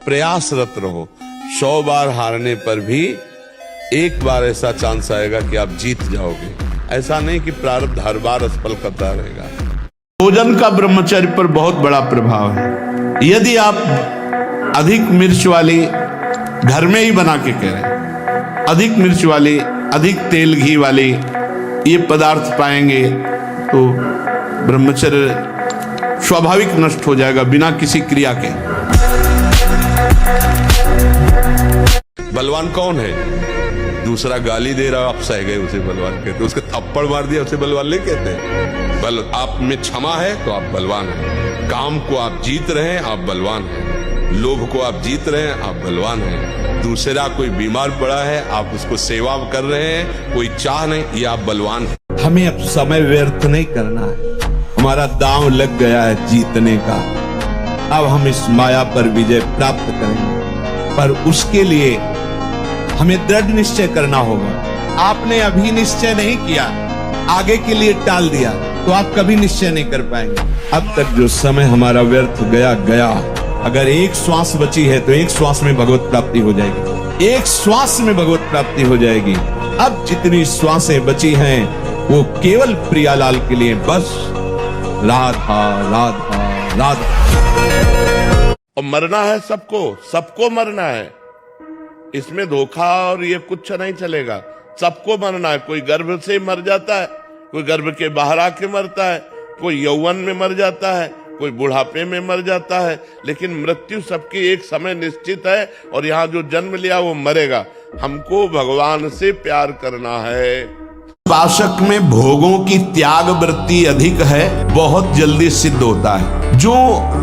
प्रयासरत रहो। 100 बार हारने पर भी एक बार ऐसा चांस आएगा कि आप जीत जाओगे। ऐसा नहीं कि प्रारब्ध हर बार असफल करता रहेगा। भोजन का ब्रह्मचर्य पर बहुत बड़ा प्रभाव है। यदि आप अधिक मिर्च वाली घर में ही बना के करें, अधिक मिर्च वाली, अधिक तेल घी वाली ये पदार्थ पाएंगे तो ब्रह्मचर्य स्वाभाविक नष्ट हो जाएगा बिना किसी क्रिया के। बलवान कौन है? दूसरा गाली दे रहा, आप सह गए उसे बलवान कहते, उसके थप्पड़ मार दिया उसे बलवान नहीं कहते। बल आप में क्षमा है तो आप बलवान हैं। काम को आप जीत रहे हैं, आप बलवान हैं। लोभ को आप जीत रहे हैं, आप बलवान हैं। दूसरा कोई बीमार पड़ा है, आप उसको सेवा कर रहे हैं, कोई चाह नहीं, ये आप बलवान हैं। हमें अब समय व्यर्थ नहीं करना है। हमारा दांव लग गया है जीतने का। अब हम इस माया पर विजय प्राप्त करेंगे, पर उसके लिए हमें दृढ़ निश्चय करना होगा। आपने अभी निश्चय नहीं किया, आगे के लिए टाल दिया, तो आप कभी निश्चय नहीं कर पाएंगे। अब तक जो समय हमारा व्यर्थ गया गया। अगर एक श्वास बची है तो एक श्वास में भगवत प्राप्ति हो जाएगी, एक श्वास में भगवत प्राप्ति हो जाएगी। अब जितनी श्वासें बची हैं वो केवल प्रियालाल के लिए, बस राधा राधा राधा। और मरना है सबको, सबको मरना है। इसमें धोखा और ये कुछ नहीं चलेगा। सबको मरना है। कोई गर्भ से मर जाता है, कोई गर्भ के बाहर आके मरता है, कोई यौवन में मर जाता है, कोई बुढ़ापे में मर जाता है, लेकिन मृत्यु सबकी एक समय निश्चित है। और यहाँ जो जन्म लिया वो मरेगा। हमको भगवान से प्यार करना है। उपासक में भोगों की त्याग वृत्ति अधिक है, बहुत जल्दी सिद्ध होता है। जो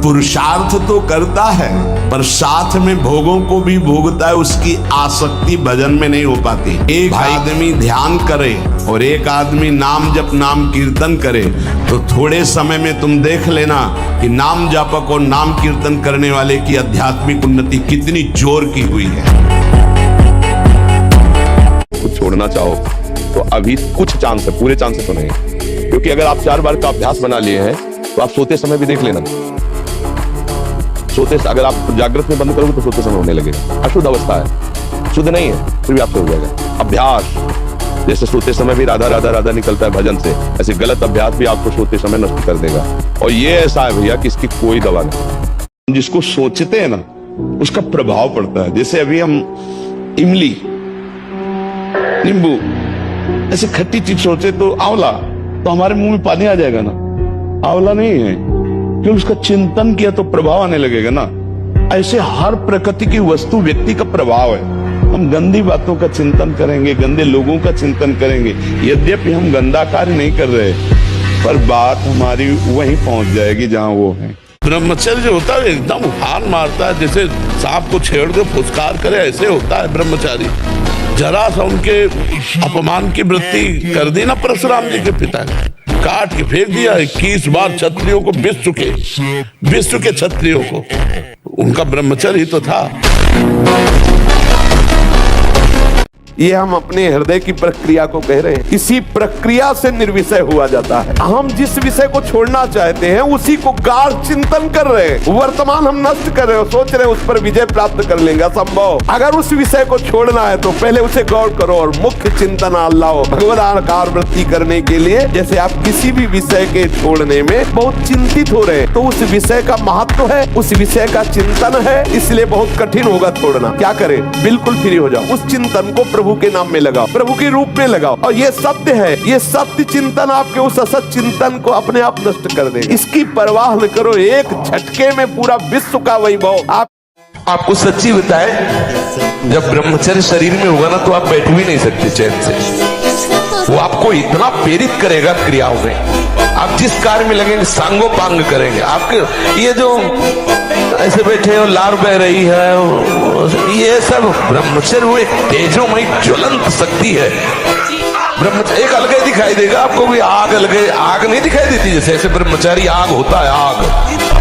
पुरुषार्थ तो करता है पर साथ में भोगों को भी भोगता है, उसकी आसक्ति भजन में नहीं हो पाती। एक आदमी ध्यान करे और एक आदमी नाम जप नाम कीर्तन करे तो थोड़े समय में तुम देख लेना कि नाम जापक और नाम कीर्तन करने वाले की आध्यात्मिक उन्नति कितनी जोर की हुई है। कुछ छोड़ना चाहो तो अभी कुछ चांस है, पूरे चांस तो नहीं, क्योंकि अगर आप 4 बार का अभ्यास बना लिए हैं तो आप सोते समय भी देख लेना। सोते अगर आप जागृत में बंद करोगे तो सोते समय होने लगेगा। अशुद्ध अवस्था है, शुद्ध नहीं है, फिर भी आपसे हो जाएगा। अभ्यास जैसे सोते समय भी राधा राधा राधा निकलता है भजन से, ऐसे गलत अभ्यास भी आपको सोते समय नष्ट कर देगा। और ये ऐसा है भैया कि इसकी कोई दवा नहीं। जिसको सोचते हैं ना उसका प्रभाव पड़ता है। जैसे अभी हम इमली, नींबू ऐसे खट्टी चीज सोचे तो आंवला, तो हमारे मुंह में पानी आ जाएगा ना। आंवला नहीं है, क्योंकि उसका चिंतन किया तो प्रभाव आने लगेगा ना। ऐसे हर प्रकृति की वस्तु व्यक्ति का प्रभाव है। हम गंदी बातों का चिंतन करेंगे, गंदे लोगों का चिंतन करेंगे, यद्यपि हम गंदा कार्य नहीं कर रहे, पर बात हमारी वहीं पहुंच जाएगी जहां वो है। ब्रह्मचर्य जो होता है एकदम उफान मारता है, जैसे सांप को छेड़ के फुसकार करे, ऐसे होता है ब्रह्मचारी। जरा सा उनके अपमान की वृत्ति कर दी ना परशुराम जी के पिता ने, काट के फेंक दिया 21 बार क्षत्रियों को, विश्व के क्षत्रियों को। उनका ब्रह्मचर्य ही तो था। ये हम अपने हृदय की प्रक्रिया को कह रहे हैं। इसी प्रक्रिया से निर्विषय हुआ जाता है। हम जिस विषय को छोड़ना चाहते हैं उसी को गाढ़ चिंतन कर रहे हैं। वर्तमान हम नष्ट कर रहे हो, सोच रहे हैं उस पर विजय प्राप्त कर लेंगे, असंभव। अगर उस विषय को छोड़ना है तो पहले उसे गौर करो और मुख्य चिंतन लाओ भगवदाकार वृत्ति करने के लिए। जैसे आप किसी भी विषय के छोड़ने में बहुत चिंतित हो रहे हैं तो उस विषय का महत्व है, उस विषय का चिंतन है, इसलिए बहुत कठिन होगा छोड़ना। क्या करें? बिल्कुल फ्री हो जाओ, उस चिंतन को प्रभु के नाम में लगाओ, प्रभु के रूप में लगाओ। और ये सत्य है, ये सत्य चिंतन आपके उस असत चिंतन को अपने आप नष्ट कर देगा। इसकी परवाह न करो, एक झटके में पूरा विश्व का वैभव आपको सच्ची बताए, जब ब्रह्मचर्य शरीर में होगा ना तो आप बैठ भी नहीं सकते चैन से। वो आपको इतना प्रेरित करेगा क्रियाओं में, आप जिस कार्य में लगेंगे सांगो पांग करेंगे। आपके ये जो ऐसे बैठे हो, लार बह रही है, ये सब ब्रह्मचर्य वो एक तेजोमयी ज्वलंत शक्ति है। ब्रह्मचर्य एक अलग ही दिखाई देगा आपको भी। आग अलग, आग नहीं दिखाई देती जैसे, ऐसे ब्रह्मचारी आग होता है। आग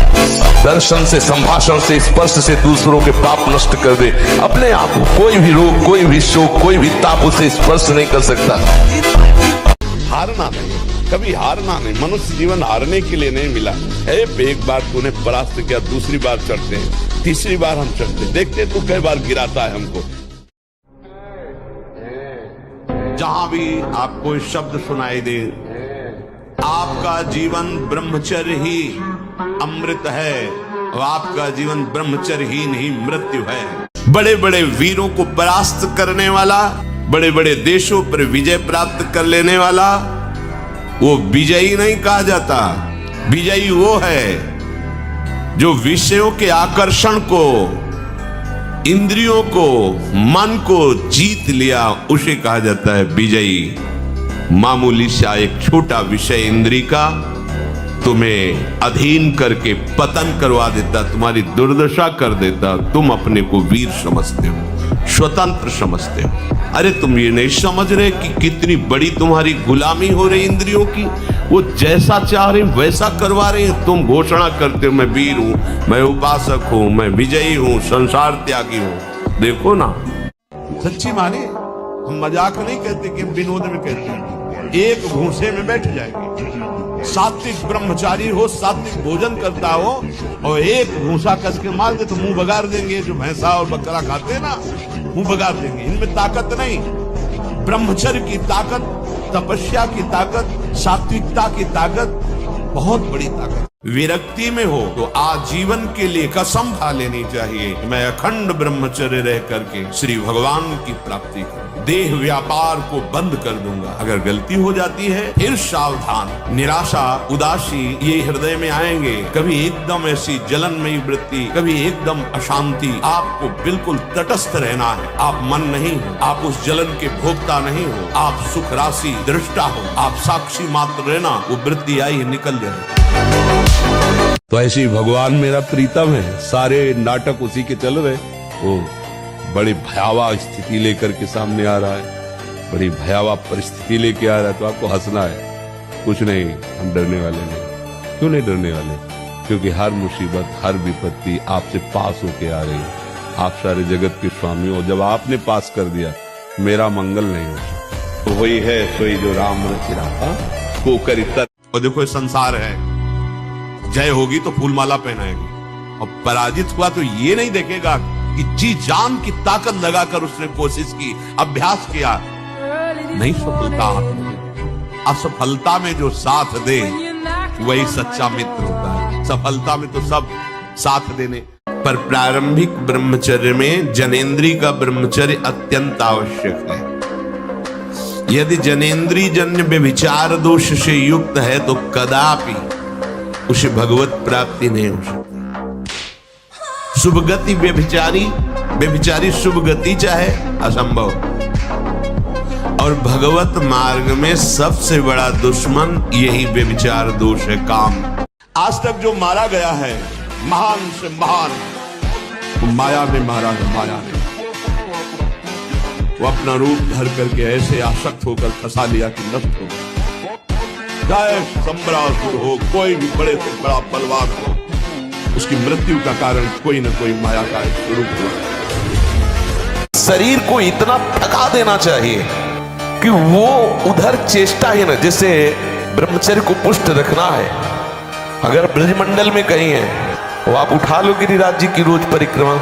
दर्शन से, संभाषण से, स्पर्श से दूसरों के पाप नष्ट कर दे। अपने आप कोई भी रोग, कोई भी शोक, कोई भी ताप उसे स्पर्श नहीं कर सकता। हारना नहीं, कभी हारना नहीं। मनुष्य जीवन हारने के लिए नहीं मिला है। एक बार तूने परास्त किया, दूसरी बार चढ़ते हैं, तीसरी बार हम चढ़ते, देखते तू कई बार गिराता है हमको। जहां भी आपको शब्द सुनाई दे, आपका जीवन ब्रह्मचर्य ही अमृत है और आपका जीवन ब्रह्मचर्य ही नहीं मृत्यु है। बड़े बड़े वीरों को परास्त करने वाला, बड़े बड़े देशों पर विजय प्राप्त कर लेने वाला, वो विजयी नहीं कहा जाता। विजयी वो है जो विषयों के आकर्षण को, इंद्रियों को, मन को जीत लिया, उसे कहा जाता है विजयी। मामूली सा एक छोटा विषय इंद्री का तुम्हें अधीन करके पतन करवा देता, तुम्हारी दुर्दशा कर देता। तुम अपने को वीर समझते हो, स्वतंत्र समझते हो। अरे तुम ये नहीं समझ रहे कि कितनी बड़ी तुम्हारी गुलामी हो रही इंद्रियों की। वो जैसा चाह रहे वैसा करवा रहे हैं। तुम घोषणा करते हो मैं वीर हूं, मैं उपासक हूं, मैं विजयी हूं, संसार त्यागी हूं। देखो ना, सच्ची माने, हम मजाक नहीं कहते कि विनोद में कहते हैं। एक घूंसे में बैठ जाएंगे। सात्विक ब्रह्मचारी हो, सात्विक भोजन करता हो और एक घूंसा कस के मार दे तो मुंह बगाड़ देंगे। जो भैंसा और बकरा खाते ना, मुंह बगाड़ देंगे। इनमें ताकत नहीं। ब्रह्मचर्य की ताकत, तपस्या की ताकत, सात्विकता की ताकत बहुत बड़ी ताकत। विरक्ति में हो तो आजीवन के लिए कसम खा लेनी चाहिए, मैं अखंड ब्रह्मचर्य रह करके श्री भगवान की प्राप्ति करूं, देह व्यापार को बंद कर दूंगा। अगर गलती हो जाती है फिर सावधान। निराशा, उदासी ये हृदय में आएंगे। कभी एकदम ऐसी जलनमयी वृत्ति, कभी एकदम अशांति। आपको बिल्कुल तटस्थ रहना है। आप मन नहीं हो, आप उस जलन के भोक्ता नहीं हो, आप सुख राशि दृष्टा हो, आप साक्षी मात्र रहना। वो वृत्ति आई है, निकल जाए। तो ऐसे ही भगवान मेरा प्रीतम है। सारे नाटक उसी के चल रहे। वो बड़ी भयावह स्थिति लेकर के सामने आ रहा है, बड़ी भयावह परिस्थिति लेके आ रहा है, तो आपको हंसना है। कुछ नहीं, हम डरने वाले नहीं। क्यों नहीं डरने वाले? क्योंकि हर मुसीबत, हर विपत्ति आपसे पास होके आ रही है। आप सारे जगत के स्वामी हो। जब आपने पास कर दिया, मेरा मंगल नहीं हो सकता। तो वही है सोई जो राम रच रहा को कर। और देखो संसार है, जय होगी तो फूलमाला पहनाएगी, और पराजित हुआ तो ये नहीं देखेगा कि जी जान की ताकत लगाकर उसने कोशिश की, अभ्यास किया, नहीं सफलता। असफलता में जो साथ दे वही सच्चा मित्र होता है। सफलता में तो सब साथ देने। पर प्रारंभिक ब्रह्मचर्य में जनेन्द्री का ब्रह्मचर्य अत्यंत आवश्यक है। यदि जनेन्द्री जन्य व्यभिचार दोष से युक्त है तो कदापि उसे भगवत प्राप्ति नहीं हो सकती। शुभ गति व्यभिचारी शुभ गति चाहे असंभव। और भगवत मार्ग में सबसे बड़ा दुश्मन यही व्यभिचार दोष है, काम। आज तक जो मारा गया है महान से महान, वो माया में मारा है। माया ने वो अपना रूप धर करके ऐसे आसक्त होकर फंसा लिया कि नष्ट हो गया। चाहे सम्रासुर हो, कोई भी बड़े से बड़ा बलवान हो, उसकी मृत्यु का कारण कोई न कोई माया का स्वरूप हो। शरीर को इतना थका देना चाहिए कि वो उधर चेष्टा ही न, जैसे ब्रह्मचर्य को पुष्ट रखना है। अगर ब्रजमंडल में कहीं है वो आप उठा लो गिरिराज जी की रोज परिक्रमा।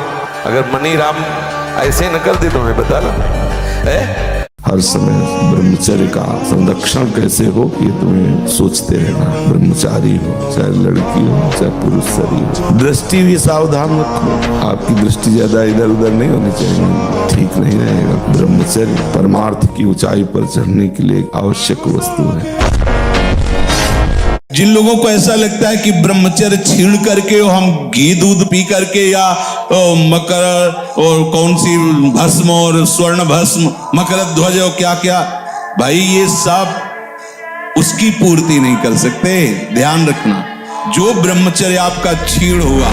अगर मनी राम ऐसे न कर दे तो मैं बता रहा हर समय ब्रह्मचर्य का संरक्षण कैसे हो ये तुम्हें सोचते रहना। ब्रह्मचारी हो, चाहे लड़की हो, चाहे पुरुष शरीर हो, दृष्टि भी सावधान रखो। आपकी दृष्टि ज्यादा इधर उधर नहीं होनी चाहिए, ठीक नहीं रहेगा। ब्रह्मचर्य परमार्थ की ऊंचाई पर चढ़ने के लिए आवश्यक वस्तु है। जिन लोगों को ऐसा लगता है कि ब्रह्मचर्य छीन करके हम घी दूध पी करके या मकर और कौन सी भस्म और स्वर्ण भस्म, मकर ध्वज और क्या क्या, भाई ये सब उसकी पूर्ति नहीं कर सकते। ध्यान रखना, जो ब्रह्मचर्य आपका छीण हुआ,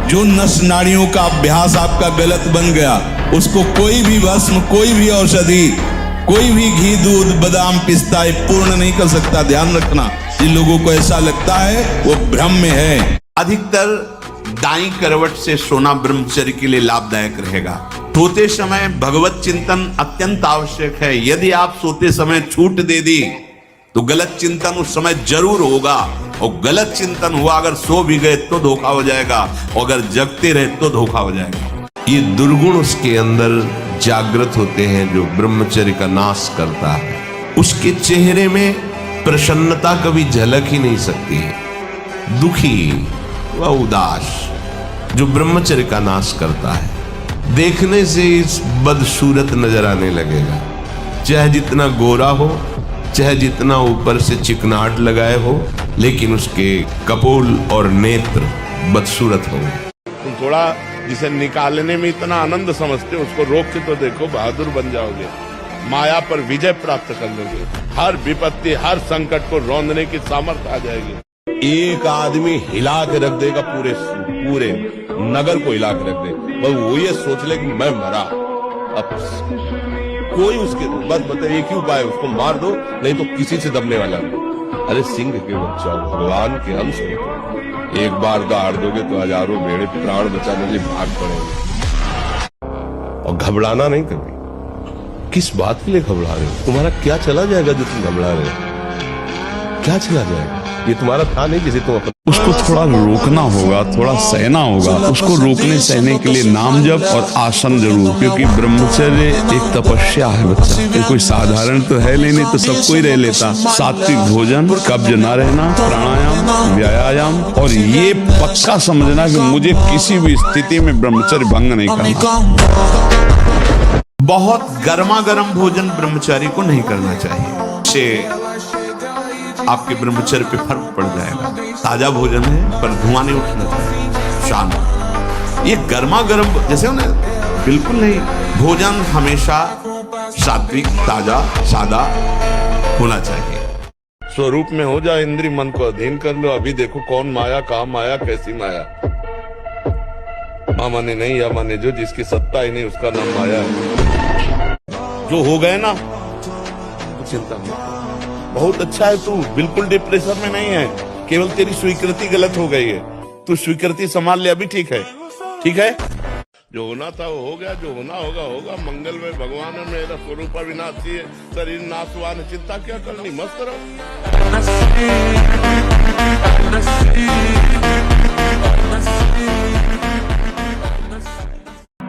जो नस नाड़ियों का अभ्यास आपका गलत बन गया, उसको कोई भी भस्म, कोई भी औषधि, कोई भी घी दूध बादाम पिस्ता पूर्ण नहीं कर सकता। ध्यान रखना, जिन लोगों को ऐसा लगता है वो भ्रम में है। अधिकतर दाईं करवट से सोना ब्रह्मचर्य के लिए लाभदायक रहेगा। सोते समय भगवत चिंतन अत्यंत आवश्यक है। यदि आप सोते समय छूट दे दी तो गलत चिंतन उस समय जरूर होगा, और गलत चिंतन हुआ अगर सो भी गए तो धोखा हो जाएगा, और अगर जगते रहे तो धोखा हो जाएगा। ये दुर्गुण उसके अंदर जागृत होते हैं जो ब्रह्मचर्य का नाश करता है। उसके चेहरे में प्रसन्नता कभी झलक ही नहीं सकती है, दुखी व उदास। जो ब्रह्मचर्य का नाश करता है, देखने से इस बदसूरत नजर आने लगेगा, चाहे जितना गोरा हो, चाहे जितना ऊपर से चिकनाहट लगाए हो, लेकिन उसके कपोल और नेत्र बदसूरत होंगे। तुम थोड़ा जिसे निकालने में इतना आनंद समझते हो, उसको रोक के तो देखो, बहादुर बन जाओगे, माया पर विजय प्राप्त कर लोगे, हर विपत्ति हर संकट को रौंदने की सामर्थ्य आ जाएगी। एक आदमी हिला के रख देगा, पूरे नगर को हिला के रख दे, बस वो ये सोच ले कि मैं मरा, अब कोई उसके बस बताए एक ही उपाय, उसको मार दो, नहीं तो किसी से दबने वाला नहीं। अरे सिंह के बच्चा, भगवान के अंश हो, एक बार दहाड़ दोगे तो हजारों भेड़े प्राण बचाने के लिए भाग पड़ेंगे। और घबराना नहीं कभी। किस बात के लिए घबरा रहे हो? तुम्हारा क्या चला जाएगा जो तुम घबरा रहे हो? क्या चला जाएगा? ये तुम्हारा था नहीं जिसे तुम उसको थोड़ा रोकना होगा, थोड़ा सहना होगा। उसको रोकने सहने के लिए नाम जप और आसन जरूर, क्योंकि ब्रह्मचर्य एक तपस्या है बच्चा, ये कोई साधारण तो है नहीं तो सबको ही रह लेता। सात्विक भोजन, कब्ज न रहना, प्राणायाम, व्यायाम, और ये पक्का समझना कि मुझे किसी भी स्थिति में ब्रह्मचर्य भंग नहीं करना। बहुत गर्मा गर्म भोजन ब्रह्मचारी को नहीं करना चाहिए, से आपके ब्रह्मचर्य पे फर्क पड़ जाएगा। ताजा भोजन है पर धुआं नहीं उठना चाहिए, शांत। ये गर्मा गर्म जैसे ना, बिल्कुल नहीं। भोजन हमेशा सात्विक, ताजा, सादा होना चाहिए। स्वरूप में हो जाए, इंद्रिय मन को अधीन कर लो। अभी देखो कौन माया, कहाँ माया, कैसी माया। माँ माने नहीं या माने जो, जिसकी सत्ता ही नहीं उसका नाम माया है। जो हो गए ना, चिंता मत, बहुत अच्छा है, तू बिल्कुल डिप्रेशन में नहीं है, केवल तेरी स्वीकृति गलत हो गई है। तू स्वीकृति संभाल ले, अभी ठीक है, ठीक है। जो होना था वो हो गया, जो होना होगा होगा। मंगल में भगवान है, मेरा स्वरूप अविनाशी है, शरीर नाशवान है, चिंता क्या करनी, मस्त रहो।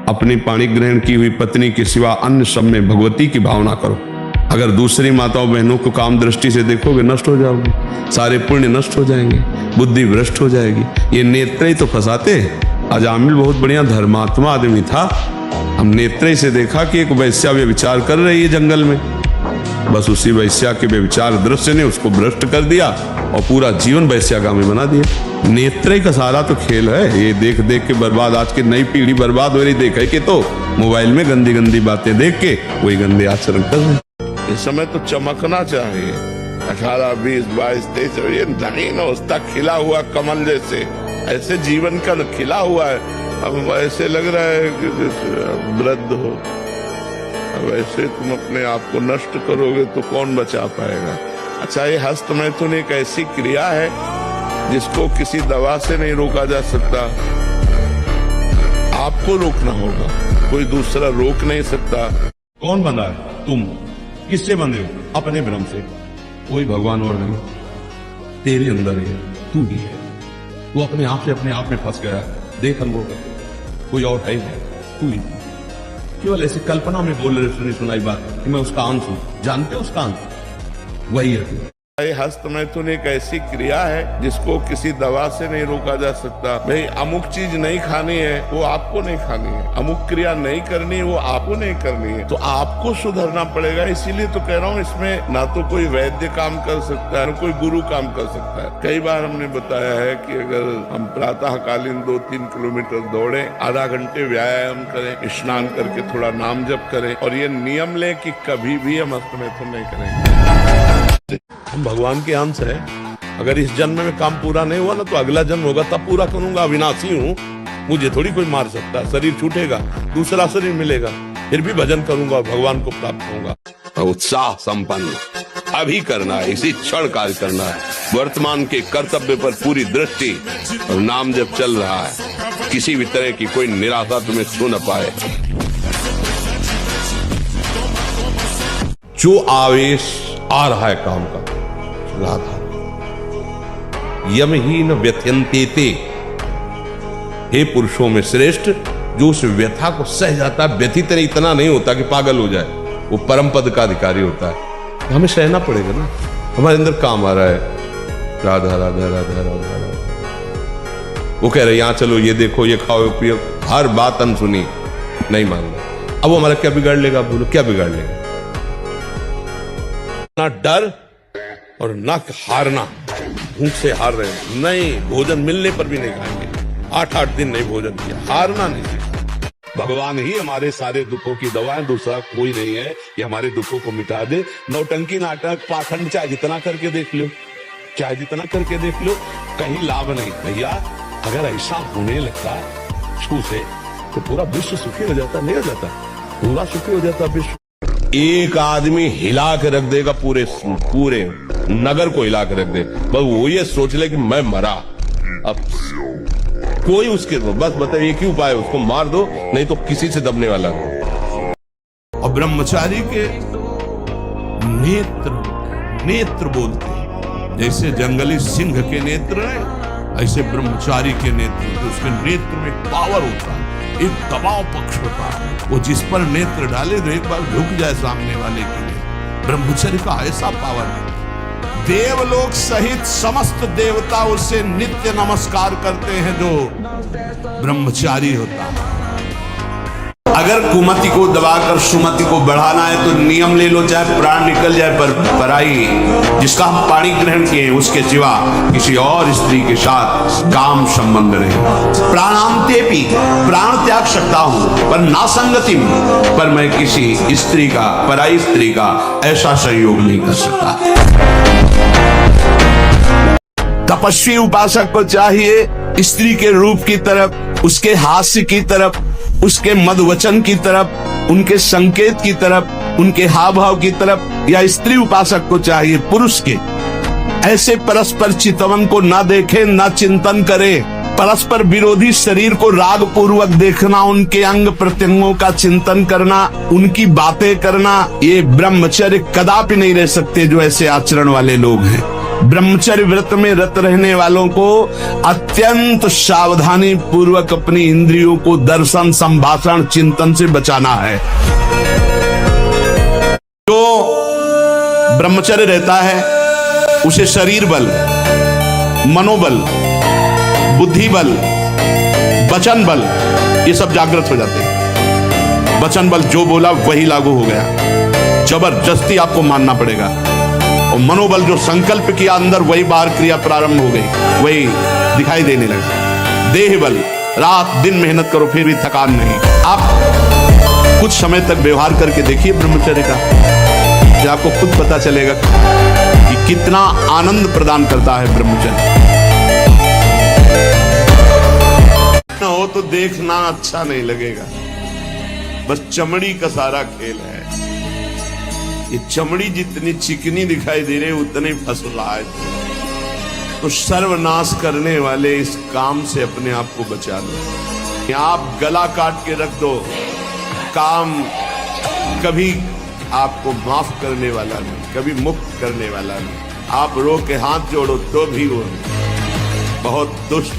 अपनी पाणी ग्रहण की हुई पत्नी के सिवा अन्य सब में भगवती की भावना करो। अगर दूसरी माताओं बहनों को काम दृष्टि से देखोगे, नष्ट हो जाओगे, सारे पुण्य नष्ट हो जाएंगे, बुद्धि भ्रष्ट हो जाएगी। ये नेत्र ही तो फंसाते। अजामिल बहुत बढ़िया धर्मात्मा आदमी था, हम नेत्र से देखा कि एक वैश्या व्यभिचार कर रही है जंगल में, बस उसी वैश्या के व्यभिचार दृश्य ने उसको भ्रष्ट कर दिया और पूरा जीवन वैश्यागामी बना दिया। नेत्र का सारा तो खेल है, ये देख देख के बर्बाद, आज की नई पीढ़ी बर्बाद हो रही, देखे कि तो मोबाइल में गंदी गंदी बातें देख के वही गंदे आचरण कर रहे। इस समय तो चमकना चाहिए, 18, 20, 22, 23, ये नवीन अवस्था, खिला हुआ कमल जैसे, ऐसे जीवन का खिला हुआ है। अब ऐसे लग रहा है कि वृद्ध हो, अब ऐसे तुम अपने आप को नष्ट करोगे तो कौन बचा पाएगा। अच्छा, ये हस्त मैथुन एक ऐसी क्रिया है जिसको किसी दवा से नहीं रोका जा सकता, आपको रोकना होगा, कोई दूसरा रोक नहीं सकता। कौन बंधा है? तुम। किससे बंधे हो? अपने भ्रम से। कोई भगवान और नहीं, तेरे अंदर है, तू ही है। तू अपने आप से अपने आप में फंस गया, देख अनुभव कर, कोई और है ही नहीं, तू ही। केवल ऐसी कल्पना में बोल रहे सुनाई बात कि मैं उसका अंश हूं, जानते हो उसका अंश वही है तू। ये हस्त मैथुन एक ऐसी क्रिया है जिसको किसी दवा से नहीं रोका जा सकता। भाई अमुक चीज नहीं खानी है, वो आपको नहीं खानी है, अमुक क्रिया नहीं करनी है, वो आपको नहीं करनी है, तो आपको सुधरना पड़ेगा। इसीलिए तो कह रहा हूँ, इसमें ना तो कोई वैद्य काम कर सकता है, ना कोई गुरु काम कर सकता है। कई बार हमने बताया है कि अगर हम प्रातःकालीन 2-3 किलोमीटर दौड़े, आधा घंटे व्यायाम करें, स्नान करके थोड़ा नाम जप करें, और ये नियम लें कि कभी भी हम हस्त मैथुन नहीं करेंगे। हम भगवान के अंश है, अगर इस जन्म में काम पूरा नहीं हुआ ना तो अगला जन्म होगा, तब पूरा करूंगा। अविनाशी हूँ, मुझे थोड़ी कोई मार सकता। शरीर छूटेगा, दूसरा शरीर मिलेगा, फिर भी भजन करूंगा और भगवान को प्राप्त होऊंगा। उत्साह संपन्न अभी करना है, इसी क्षण कार्य करना है। वर्तमान के कर्तव्य पर पूरी दृष्टि और नाम जब चल रहा है, किसी भी तरह की कोई निराशा तुम्हें छू न पाए। जो आवेश आ रहा है काम का, राधा यमहीन व्यथयन्तेते, हे पुरुषों में श्रेष्ठ जो उस व्यथा को सह जाता है, व्यथित इतना नहीं होता कि पागल हो जाए, वो परम पद का अधिकारी होता है। तो हमें सहना पड़ेगा ना, हमारे अंदर काम आ रहा है राधा राधा राधा राधा राधा। वो कह रहे यहाँ चलो, ये देखो, ये खाओ, ये पियो, हर बात अनसुनी, नहीं मान रहे। अब वो हमारा क्या बिगाड़ लेगा? बोलो क्या बिगाड़ लेगा? ना डर और ना हारना, भूख से हार रहे हैं, नहीं भोजन मिलने पर भी नहीं खाएंगे, 8-8 दिन नहीं भोजन किया, हारना नहीं सीखा। भगवान ही हमारे सारे दुखों की दवा है, दूसरा कोई नहीं है ये हमारे दुखों को मिटा दे। नौटंकी नाटक पाखंड चाहे जितना करके देख लो, चाहे जितना करके देख लो, कहीं लाभ नहीं। भैया अगर ऐसा होने लगता छू से तो पूरा विश्व सुखी हो जाता, नहीं हो जाता? पूरा सुखी हो जाता विश्व। एक आदमी हिला के रख देगा पूरे पूरे नगर को हिला के रख दे, बस वो ये सोच ले कि मैं मरा। अब कोई उसके बस बताइए एक ही उपाय है, उसको मार दो, नहीं तो किसी से दबने वाला नहीं। और ब्रह्मचारी के नेत्र बोलते हैं, जैसे जंगली सिंह के नेत्र है, ऐसे ब्रह्मचारी के नेत्र, उसके नेत्र में पावर होता है, एक दबाव पक्ष होता है, वो जिस पर नेत्र डाले तो एक बार झुक जाए सामने वाले के लिए। ब्रह्मचर्य का ऐसा पावर है, देवलोक सहित समस्त देवता उससे नित्य नमस्कार करते हैं जो ब्रह्मचारी होता है। अगर कुमति को दबाकर सुमति को बढ़ाना है तो नियम ले लो, चाहे प्राण निकल जाए पर पराई जिसका हम पाणी ग्रहण किए उसके सिवा किसी और स्त्री के साथ काम संबंध नहीं। प्राणांते भी प्राण त्याग सकता हूं पर ना संगति में, पर मैं किसी स्त्री का, पराई स्त्री का ऐसा संयोग नहीं कर सकता। तपस्वी उपासक को चाहिए स्त्री के रूप की तरफ, उसके हास्य की तरफ, उसके मधुवचन की तरफ, उनके संकेत की तरफ, उनके हाव भाव की तरफ, या स्त्री उपासक को चाहिए पुरुष के ऐसे परस्पर चितवन को ना देखे, ना चिंतन करे, परस्पर विरोधी शरीर को राग पूर्वक देखना, उनके अंग प्रत्यंगों का चिंतन करना, उनकी बातें करना, ये ब्रह्मचर्य कदापि नहीं रह सकते जो ऐसे आचरण वाले लोग हैं। ब्रह्मचर्य व्रत में रत रहने वालों को अत्यंत सावधानी पूर्वक अपनी इंद्रियों को दर्शन, संभाषण, चिंतन से बचाना है। जो ब्रह्मचर्य रहता है उसे शरीर बल, मनोबल, बुद्धि बल, वचन बल, ये सब जागृत हो जाते हैं। वचन बल जो बोला वही लागू हो गया, जबरदस्ती आपको मानना पड़ेगा। और मनोबल जो संकल्प किया अंदर वही बाहर क्रिया प्रारंभ हो गई, वही दिखाई देने लगा। देह बल, रात दिन मेहनत करो फिर भी थकान नहीं। आप कुछ समय तक व्यवहार करके देखिए ब्रह्मचर्य का, फिर आपको खुद पता चलेगा कि कितना आनंद प्रदान करता है ब्रह्मचर्य। ना हो तो देखना अच्छा नहीं लगेगा, बस चमड़ी का सारा खेल है। ये चमड़ी जितनी चिकनी दिखाई दे रही उतनी फसला है। तो सर्वनाश करने वाले इस काम से अपने आप को बचा लो। आप गला काट के रख दो, काम कभी आपको माफ करने वाला नहीं, कभी मुक्त करने वाला नहीं। आप रो के हाथ जोड़ो तो भी वो बहुत दुष्ट,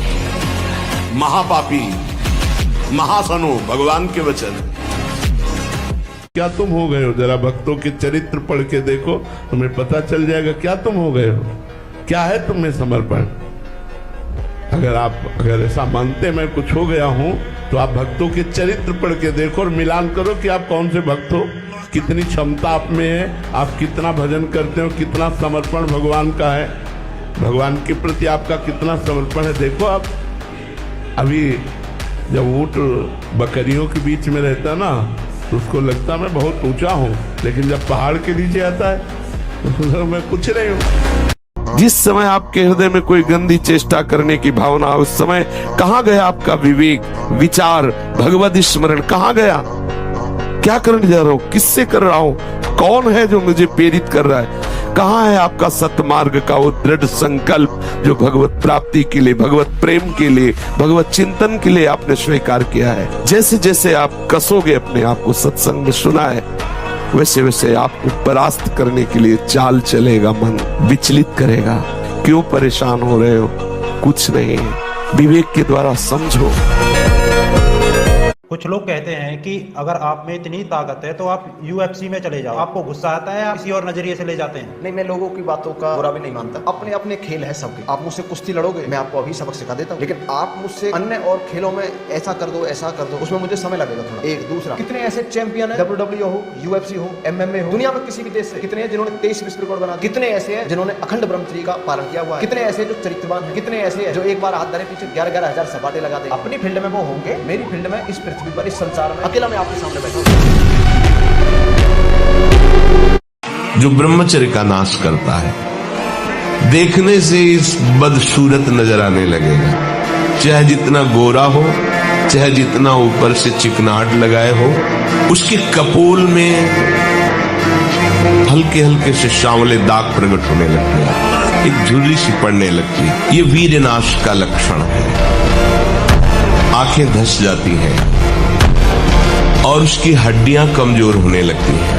महापापी, महासनो, भगवान के वचन। क्या तुम हो गए हो? जरा भक्तों के चरित्र पढ़ के देखो, तुम्हें पता चल जाएगा क्या तुम हो गए हो, क्या है तुम्हें समर्पण। अगर ऐसा मानते मैं कुछ हो गया हूं तो आप भक्तों के चरित्र पढ़ के देखो और मिलान करो कि आप कौन से भक्त हो, कितनी क्षमता आप में है, आप कितना भजन करते हो, कितना समर्पण भगवान का है, भगवान के प्रति आपका कितना समर्पण है। देखो आप अभी जब ऊंट बकरियों के बीच में रहता ना तो उसको लगता मैं बहुत ऊंचा हूं, लेकिन जब पहाड़ के नीचे आता है तो मैं कुछ नहीं हूं। जिस समय आपके हृदय में कोई गंदी चेष्टा करने की भावना, उस समय कहां गया आपका विवेक, विचार, भगवत स्मरण कहां गया? क्या करने जा रहा हूं, किससे कर रहा हूं, कौन है जो मुझे प्रेरित कर रहा है? कहां है आपका सतमार्ग का वो दृढ़ संकल्प जो भगवत प्राप्ति के लिए, भगवत प्रेम के लिए, भगवत चिंतन के लिए आपने स्वीकार किया है? जैसे जैसे आप कसोगे अपने आप को, सत्संग में सुना है वैसे वैसे आपको परास्त करने के लिए चाल चलेगा, मन विचलित करेगा। क्यों परेशान हो रहे हो? कुछ नहीं है, विवेक के द्वारा समझो। कुछ लोग कहते हैं कि अगर आप में इतनी ताकत है तो आप UFC में चले जाओ। आपको गुस्सा आता है, आप किसी और नजरिए से ले जाते हैं? नहीं, मैं लोगों की बातों का बुरा भी नहीं मानता। अपने अपने खेल है सबके। आप मुझसे कुश्ती लड़ोगे, मैं आपको अभी सबक सिखा देता हूँ, लेकिन आप मुझसे अन्य और खेलों में ऐसा कर दो ऐसा कर दो, उसमें मुझे समय लगेगा थोड़ा। एक दूसरा, कितने ऐसे चैंपियन है, WWE हो, UFC हो, MMA हो, दुनिया में किसी भी देश से कितने हैं जिन्होंने 23 विश्व रिकॉर्ड बना? कितने ऐसे हैं जिन्होंने अखंड ब्रह्मचर्य का पालन किया हुआ है? कितने ऐसे जो चरित्रवान है? कितने ऐसे हैं जो एक बार हाथ धरे पीछे 11,000 सपाटे लगा दे? अपनी फील्ड में वो होंगे, मेरी फील्ड में, इस पृथ्वी पर, इस संसार में अकेला मैं आपके सामने बैठा हूं। जो ब्रह्मचर्य का नाश करता है, देखने से इस बदसूरत नजर आने लगेगा। चाहे जितना गोरा हो, चाहे जितना ऊपर से चिकनाहट लगाए हो, उसके कपोल में हल्के हल्के से सांवले दाग प्रकट होने लगते हैं, एक झुर्री सी पड़ने लगती है। ये वीर नाश का लक्षण है। आंखें धस जाती हैं और उसकी हड्डियां कमजोर होने लगती हैं,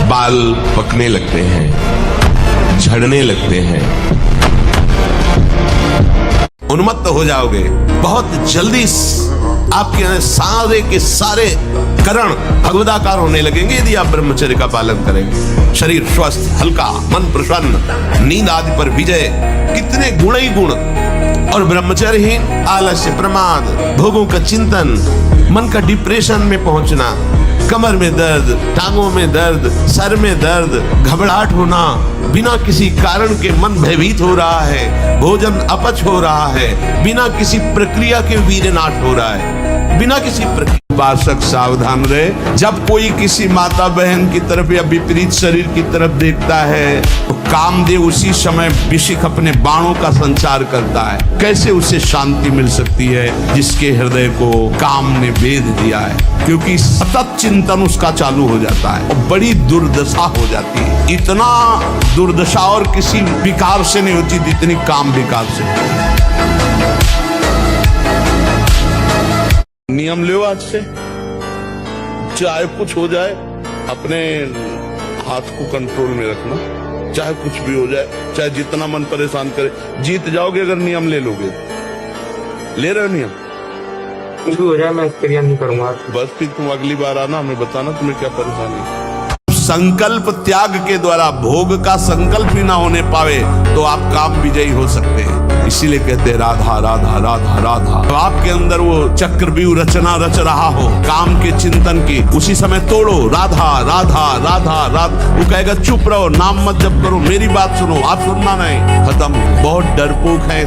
बाल पकने लगते हैं, झड़ने लगते हैं, उन्मत्त हो जाओगे। बहुत जल्दी आपके सारे के सारे करण भगवदाकार होने लगेंगे यदि आप ब्रह्मचर्य का पालन करेंगे। शरीर स्वस्थ, हल्का, मन प्रसन्न, नींद आदि पर विजय, कितने गुण ही गुण। और ब्रह्मचर्यहीन आलस्य, प्रमाद, भोगों का चिंतन, मन का डिप्रेशन में पहुंचना, कमर में दर्द, टांगों में दर्द, सर में दर्द, घबराहट होना, बिना किसी कारण के मन भयभीत हो रहा है, भोजन अपच हो रहा है, बिना किसी प्रक्रिया के वीरनाश हो रहा है, बिना किसी प्रक्रिया। उपासक सावधान रहे, जब कोई किसी माता बहन की तरफ या विपरीत शरीर की तरफ देखता है तो कामदेव उसी समय विशिख अपने बाणों का संचार करता है। कैसे उसे शांति मिल सकती है जिसके हृदय को काम ने भेद दिया है? क्योंकि सतत चिंतन उसका चालू हो जाता है और बड़ी दुर्दशा हो जाती है। इतना दुर्दशा और किसी विकार से नहीं होती जितनी काम विकार से। नियम लो आज से, चाहे कुछ हो जाए अपने हाथ को कंट्रोल में रखना, चाहे कुछ भी हो जाए, चाहे जितना मन परेशान करे, जीत जाओगे अगर नियम ले लोगे। ले रहे हो नियम? कुछ भी हो जाए मैं क्रिया नहीं करूंगा। बस फिर तुम अगली बार आना, हमें बताना तुम्हें क्या परेशानी है। संकल्प त्याग के द्वारा भोग का संकल्प ही ना होने पावे तो आप काम विजयी हो सकते हैं। इसीलिए कहते हैं राधा राधा राधा राधा। तो आपके अंदर वो चक्रव्यूह रचना रच रहा हो काम के चिंतन की, उसी समय तोड़ो राधा राधा राधा राधा। वो कहेगा चुप रहो, नाम मत जप करो, मेरी बात सुनो, आप सुनना नहीं, खत्म। बहुत डरपोक है।